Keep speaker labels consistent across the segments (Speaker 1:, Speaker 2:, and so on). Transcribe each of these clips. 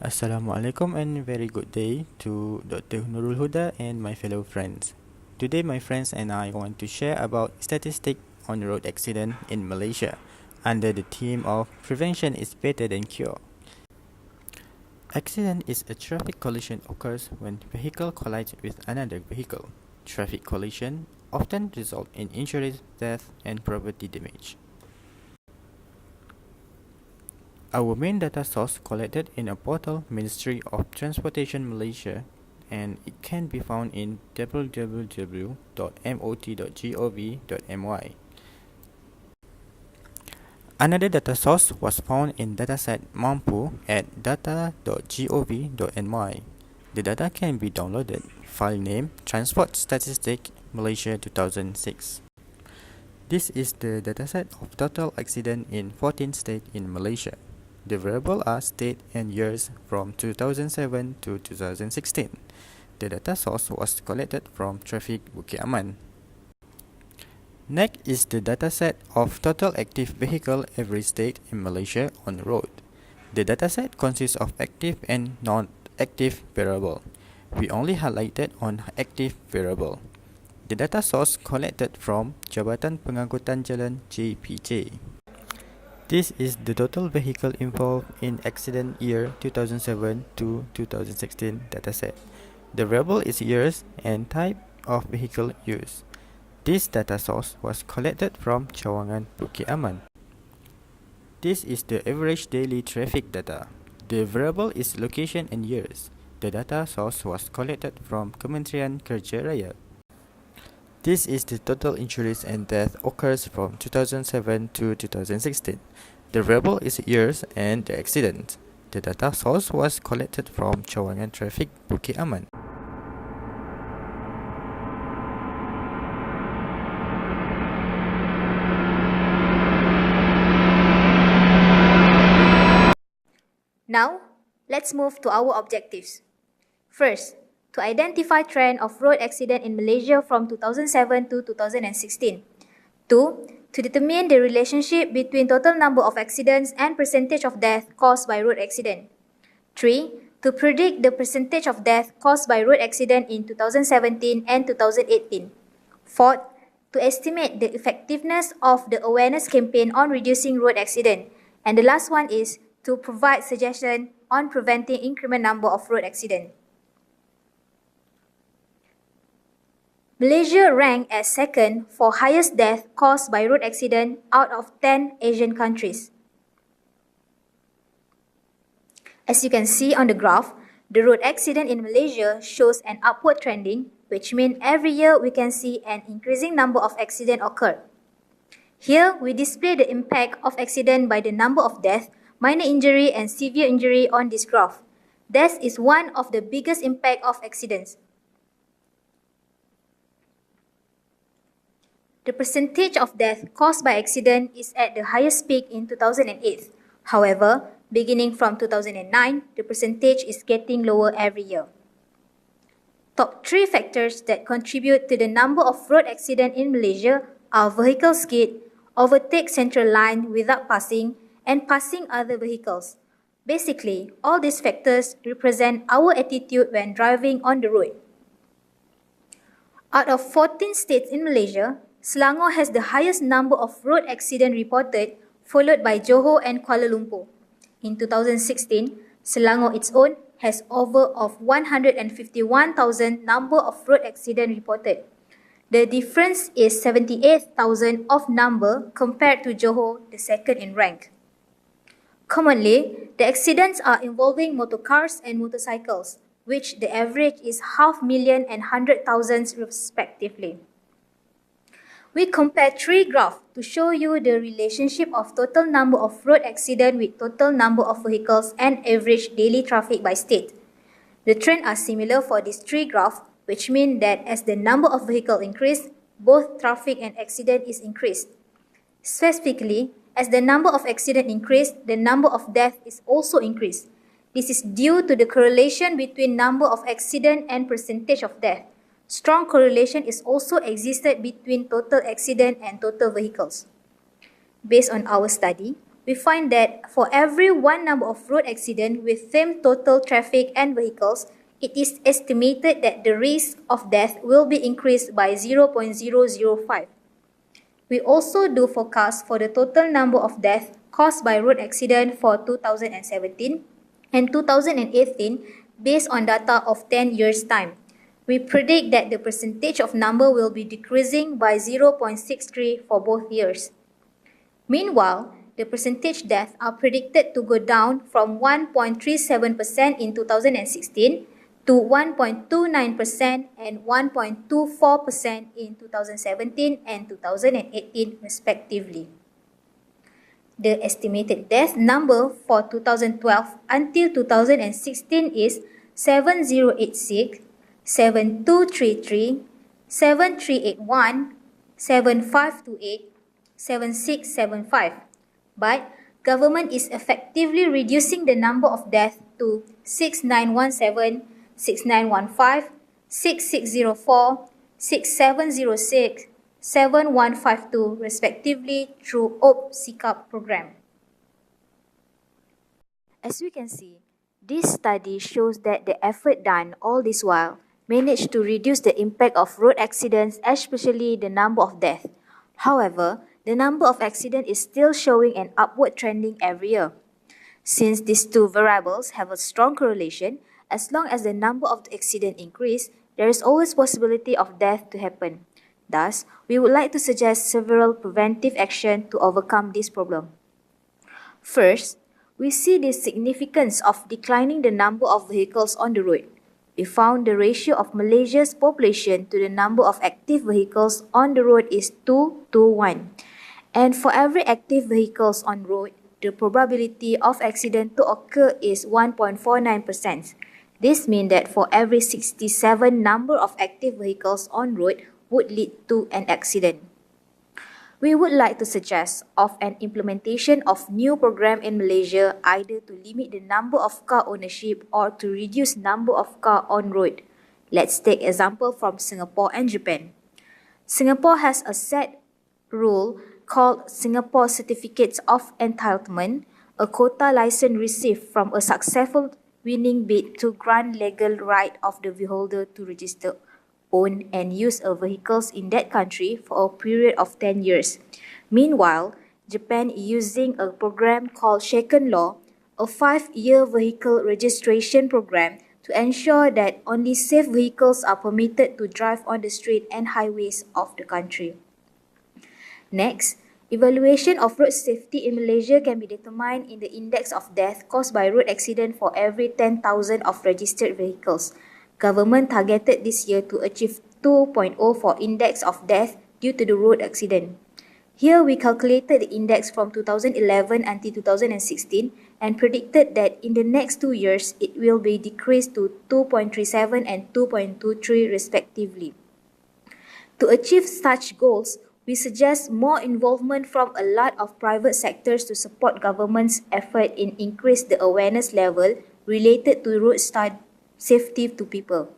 Speaker 1: Assalamualaikum and very good day to Dr. Nurul Huda and my fellow friends. Today my friends and I want to share about statistics on road accident in Malaysia under the theme of prevention is better than cure. Accident is a traffic collision occurs when vehicle collides with another vehicle. Traffic collision often result in injuries, death and property damage. Our main data source collected in a portal Ministry of Transportation Malaysia, and it can be found in www.mot.gov.my. Another data source was found in dataset Mampu at data.gov.my. The data can be downloaded. File name Transport Statistic Malaysia 2006. This is the dataset of total accident in 14 states in Malaysia. The variables are state and years from 2007 to 2016. The data source was collected from Traffic Bukit Aman. Next is the dataset of total active vehicle every state in Malaysia on the road. The dataset consists of active and non-active variable. We only highlighted on active variable. The data source collected from Jabatan Pengangkutan Jalan JPJ. This is the total vehicle involved in accident year 2007 to 2016 dataset. The variable is years and type of vehicle used. This data source was collected from Cawangan Bukit Aman. This is the average daily traffic data. The variable is location and years. The data source was collected from Kementerian Kerja Raya. This is the total injuries and death occurs from 2007 to 2016. The variable is years and the accident. The data source was collected from Cawangan Traffic Bukit Aman.
Speaker 2: Now, let's move to our objectives. First, to identify trend of road accident in Malaysia from 2007 to 2016. 2. To determine the relationship between total number of accidents and percentage of death caused by road accident. 3. To predict the percentage of death caused by road accident in 2017 and 2018. 4. To estimate the effectiveness of the awareness campaign on reducing road accident. And the last one is to provide suggestion on preventing increment number of road accident. Malaysia ranked as second for highest death caused by road accident out of 10 Asian countries. As you can see on the graph, the road accident in Malaysia shows an upward trending, which means every year we can see an increasing number of accidents occur. Here, we display the impact of accident by the number of death, minor injury and severe injury on this graph. Death is one of the biggest impact of accidents. The percentage of death caused by accident is at the highest peak in 2008. However, beginning from 2009, the percentage is getting lower every year. Top 3 factors that contribute to the number of road accidents in Malaysia are vehicle skid, overtake central line without passing, and passing other vehicles. Basically, all these factors represent our attitude when driving on the road. Out of 14 states in Malaysia, Selangor has the highest number of road accidents reported, followed by Johor and Kuala Lumpur. In 2016, Selangor its own has over of 151,000 number of road accidents reported. The difference is 78,000 of number compared to Johor, the second in rank. Commonly, the accidents are involving motorcars and motorcycles, which the average is 500,000 and 100,000 respectively. We compare 3 graphs to show you the relationship of total number of road accidents with total number of vehicles and average daily traffic by state. The trends are similar for these 3 graphs, which mean that as the number of vehicles increase, both traffic and accident is increased. Specifically, as the number of accidents increase, the number of deaths is also increased. This is due to the correlation between number of accidents and percentage of death. Strong correlation is also existed between total accident and total vehicles. Based on our study, we find that for every one number of road accident with same total traffic and vehicles, it is estimated that the risk of death will be increased by 0.005. We also do forecast for the total number of deaths caused by road accident for 2017 and 2018 based on data of 10 years' time. We predict that the percentage of number will be decreasing by 0.63 for both years. Meanwhile, the percentage deaths are predicted to go down from 1.37% in 2016 to 1.29% and 1.24% in 2017 and 2018 respectively. The estimated death number for 2012 until 2016 is 7086, 7233, 7381, 7528, 7675. But government is effectively reducing the number of deaths to 6917, 6915, 6604, 6706, 7152 respectively through OP-SICAP program. As we can see, this study shows that the effort done all this while managed to reduce the impact of road accidents, especially the number of deaths. However, the number of accidents is still showing an upward trending every year. Since these two variables have a strong correlation, as long as the number of the accident increase, there is always possibility of death to happen. Thus, we would like to suggest several preventive actions to overcome this problem. First, we see the significance of declining the number of vehicles on the road. We found the ratio of Malaysia's population to the number of active vehicles on the road is 2 to 1. And for every active vehicles on road, the probability of accident to occur is 1.49%. This means that for every 67 number of active vehicles on road would lead to an accident. We would like to suggest of an implementation of new program in Malaysia either to limit the number of car ownership or to reduce number of car on road. Let's take example from Singapore and Japan. Singapore has a set rule called Singapore Certificates of Entitlement, a quota license received from a successful winning bid to grant legal right of the beholder to register, own and use a vehicles in that country for a period of 10 years. Meanwhile, Japan is using a program called Shaken Law, a 5-year vehicle registration program to ensure that only safe vehicles are permitted to drive on the street and highways of the country. Next, evaluation of road safety in Malaysia can be determined in the index of death caused by road accident for every 10,000 of registered vehicles. Government targeted this year to achieve 2.0 for index of death due to the road accident. Here we calculated the index from 2011 until 2016 and predicted that in the next 2 years it will be decreased to 2.37 and 2.23 respectively. To achieve such goals, we suggest more involvement from a lot of private sectors to support government's effort in increase the awareness level related to road safety to people.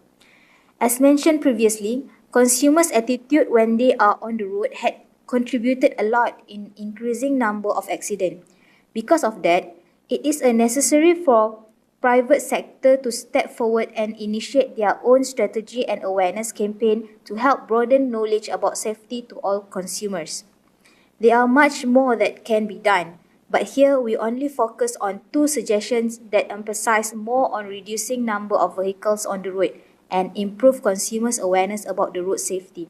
Speaker 2: As mentioned previously, consumers' attitude when they are on the road had contributed a lot in increasing number of accidents. Because of that, it is necessary for private sector to step forward and initiate their own strategy and awareness campaign to help broaden knowledge about safety to all consumers. There are much more that can be done, but here we only focus on 2 suggestions that emphasize more on reducing number of vehicles on the road and improve consumers' awareness about the road safety.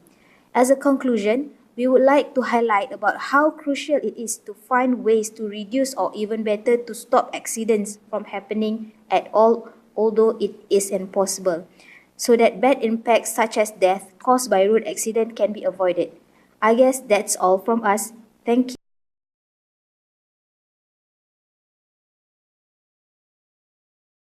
Speaker 2: As a conclusion, we would like to highlight about how crucial it is to find ways to reduce or even better to stop accidents from happening at all, although it is impossible, so that bad impacts such as death caused by road accident can be avoided. I guess that's all from us. Thank you.